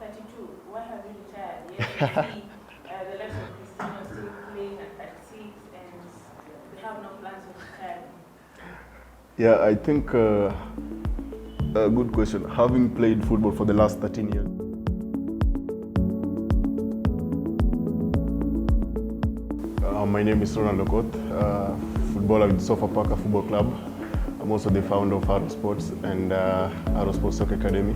32. Why have you retired? Yet you see the likes of Cristiano still playing at 36 and they have no plans of retiring. Yeah, I think a good question. Having played football for the last 13 years, my name is Ronald Okoth, footballer with SOFAPAKA Football Club. I'm also the founder of Arrow Sports and Arrow Sports Soccer Academy.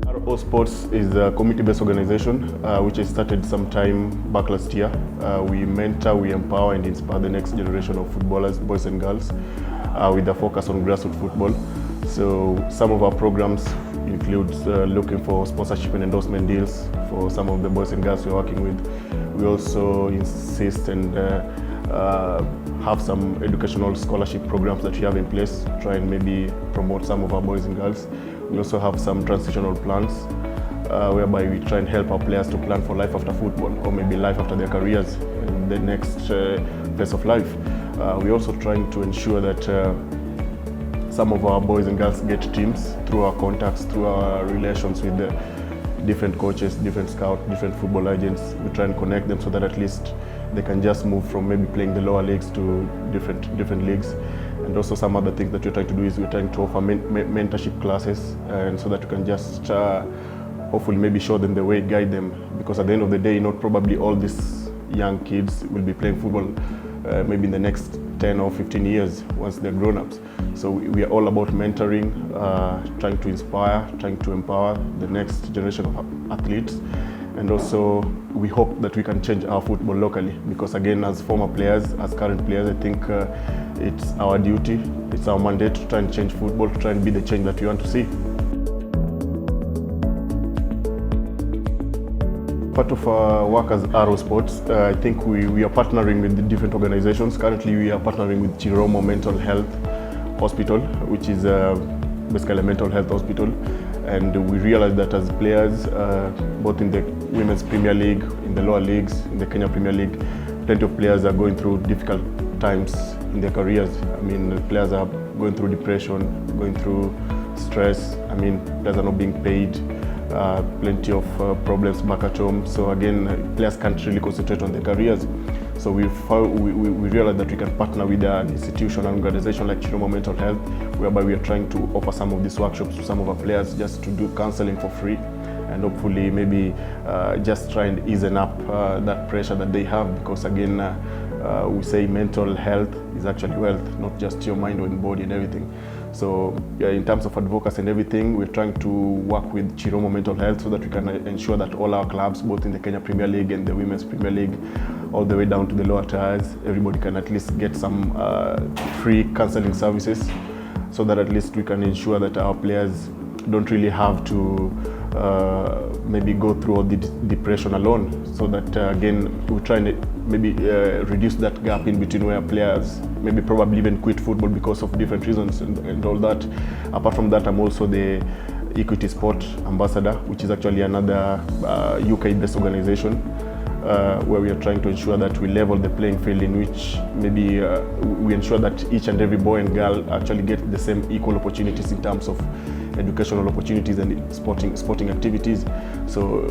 Arrow Sports is a community-based organization which I started some time back last year. We mentor, we empower and inspire the next generation of footballers, boys and girls, with a focus on grassroots football. So some of our programs includes looking for sponsorship and endorsement deals for some of the boys and girls we're working with. We also insist and have some educational scholarship programs that we have in place, try and maybe promote some of our boys and girls. We also have some transitional plans whereby we try and help our players to plan for life after football or maybe life after their careers in the next phase of life. We're also trying to ensure that some of our boys and girls get teams through our contacts, through our relations with the different coaches, different scouts, different football agents. We try and connect them so that at least they can just move from maybe playing the lower leagues to different leagues. And also some other things that we're trying to do is we're trying to offer mentorship classes, and so that we can just hopefully maybe show them the way, guide them. Because at the end of the day, not probably all these young kids will be playing football maybe in the next 10 or 15 years once they're grown-ups. So we are all about mentoring, trying to inspire, trying to empower the next generation of athletes. And also we hope that we can change our football locally, because again, as former players, as current players, I think it's our duty, it's our mandate to try and change football, to try and be the change that we want to see. Part of our work as Arrow Sports, I think we are partnering with the different organizations. Currently we are partnering with Chiromo Mental Health Hospital, which is basically a mental health hospital. And we realize that as players, both in the Women's Premier League, in the lower leagues, in the Kenya Premier League, plenty of players are going through difficult times in their careers. I mean, players are going through depression, going through stress. I mean, players are not being paid. Plenty of problems back at home. So again, players can't really concentrate on their careers. So we realized that we can partner with an institution, an organization like Chiromo Mental Health, whereby we are trying to offer some of these workshops to some of our players just to do counseling for free, and hopefully maybe just try and ease up that pressure that they have. Because again, we say mental health is actually wealth, not just your mind or body and everything. So in terms of advocacy and everything, we're trying to work with Chiromo Mental Health so that we can ensure that all our clubs, both in the Kenya Premier League and the Women's Premier League, all the way down to the lower tiers, everybody can at least get some free counseling services, so that at least we can ensure that our players don't really have to maybe go through all the depression alone. So that again, we try and maybe reduce that gap in between where players maybe probably even quit football because of different reasons and all that. Apart from that, I'm also the Equity Sport Ambassador, which is actually another UK-based organization where we are trying to ensure that we level the playing field, in which maybe we ensure that each and every boy and girl actually get the same equal opportunities in terms of educational opportunities and sporting activities. So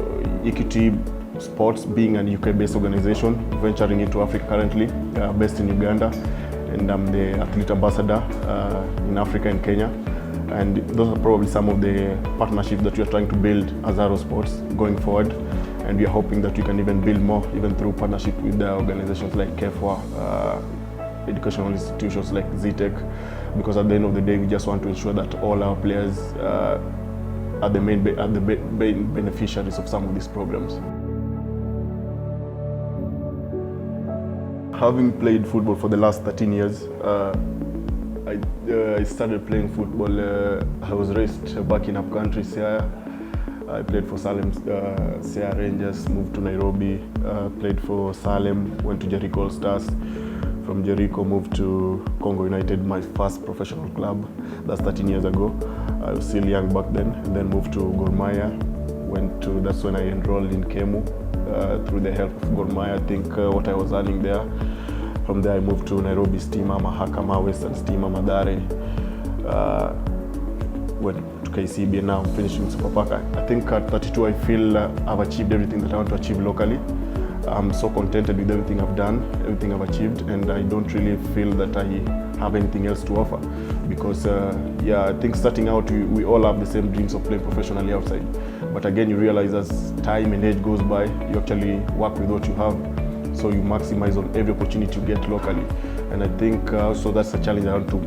Equity Sports, being an UK-based organization, venturing into Africa currently, based in Uganda, and I'm the athlete ambassador in Africa and Kenya. And those are probably some of the partnerships that we are trying to build as Arrow Sports going forward. And we are hoping that we can even build more, even through partnership with the organizations like KEFWA, educational institutions like ZTech, because at the end of the day, we just want to ensure that all our players are the main beneficiaries of some of these programs. Having played football for the last 13 years, I started playing football. I was raised back in upcountry, Siaya. I played for Salem, Siaya Rangers, moved to Nairobi, played for Salem, went to Jericho All Stars. From Jericho, moved to Congo United, my first professional club. That's 13 years ago. I was still young back then, and then moved to Gor Mahia. That's when I enrolled in KEMU. Through the help of Gor Mahia, I think what I was earning there. From there I moved to Nairobi Stima, Mahakama, Western Stima, Madare. went to KCB, and now I'm finishing SOFAPAKA. I think at 32 I feel I've achieved everything that I want to achieve locally. I'm so contented with everything I've done, everything I've achieved, and I don't really feel that I have anything else to offer. Because I think starting out, we all have the same dreams of playing professionally outside. But again, you realize as time and age goes by, you actually work with what you have. So you maximize on every opportunity you get locally. And I think also that's a challenge I want to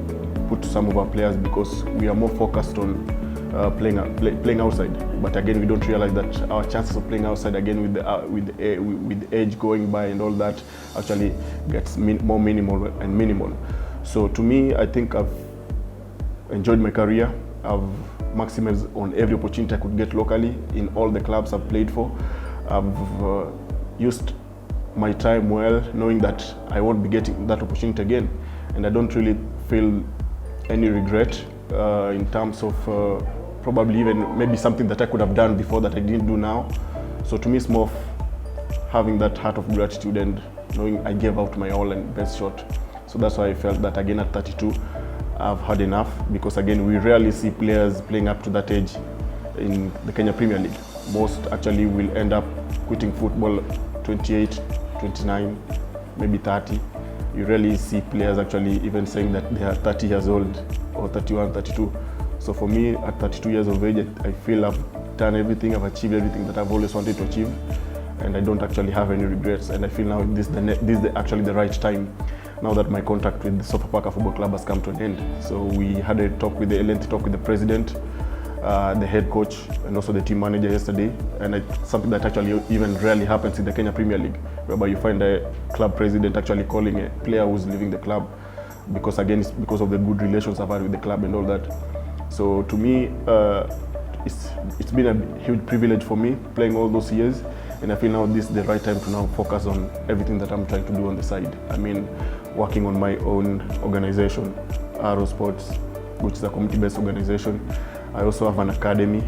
put to some of our players, because we are more focused on playing outside. But again, we don't realize that our chances of playing outside, again with age going by and all that, actually gets more minimal and minimal. So to me, I think I've enjoyed my career. I've maximized on every opportunity I could get locally in all the clubs I've played for. I've used my time well, knowing that I won't be getting that opportunity again, and I don't really feel any regret in terms of probably even maybe something that I could have done before that I didn't do now. So to me, it's more of having that heart of gratitude and knowing I gave out my all and best shot. So that's why I felt that again at 32 I've had enough, because again we rarely see players playing up to that age in the Kenya Premier League. Most actually will end up quitting football 28, 29, maybe 30. You rarely see players actually even saying that they are 30 years old or 31, 32. So for me, at 32 years of age, I feel I've done everything, I've achieved everything that I've always wanted to achieve, and I don't actually have any regrets. And I feel now this is actually the right time, now that my contract with the SOFAPAKA Football Club has come to an end. So we had a lengthy talk with the president, the head coach, and also the team manager yesterday, and something that actually even rarely happens in the Kenya Premier League, whereby you find a club president actually calling a player who's leaving the club, because again it's because of the good relations I've had with the club and all that. So to me, it's been a huge privilege for me playing all those years, and I feel now this is the right time to now focus on everything that I'm trying to do on the side. I mean, working on my own organization, Arrow Sports, which is a community-based organization. I also have an academy,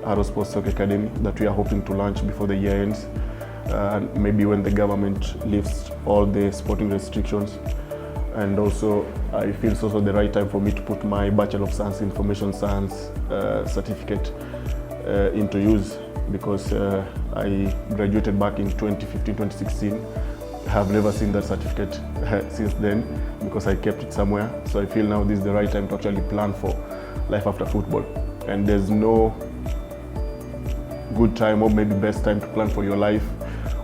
Arrow Sports Soccer Academy, that we are hoping to launch before the year ends, maybe when the government lifts all the sporting restrictions. And also, I feel it's also the right time for me to put my Bachelor of Science Information Science certificate into use, because I graduated back in 2015, 2016. I have never seen that certificate since then, because I kept it somewhere. So I feel now this is the right time to actually plan for life after football. And there's no good time, or maybe best time, to plan for your life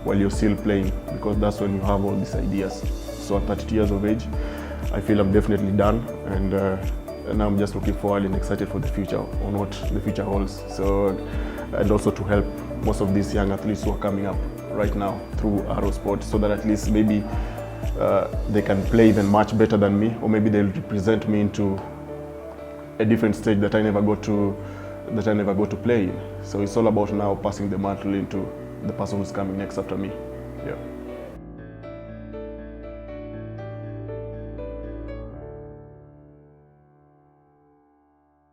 while you're still playing, because that's when you have all these ideas. So at 32 years of age, I feel I'm definitely done, and I'm just looking forward and excited for the future, on what the future holds. So, and also to help most of these young athletes who are coming up right now through Arrow Sport, so that at least maybe they can play even much better than me, or maybe they'll represent me into a different stage that I never got to play in. So it's all about now passing the mantle into the person who's coming next after me. Yeah.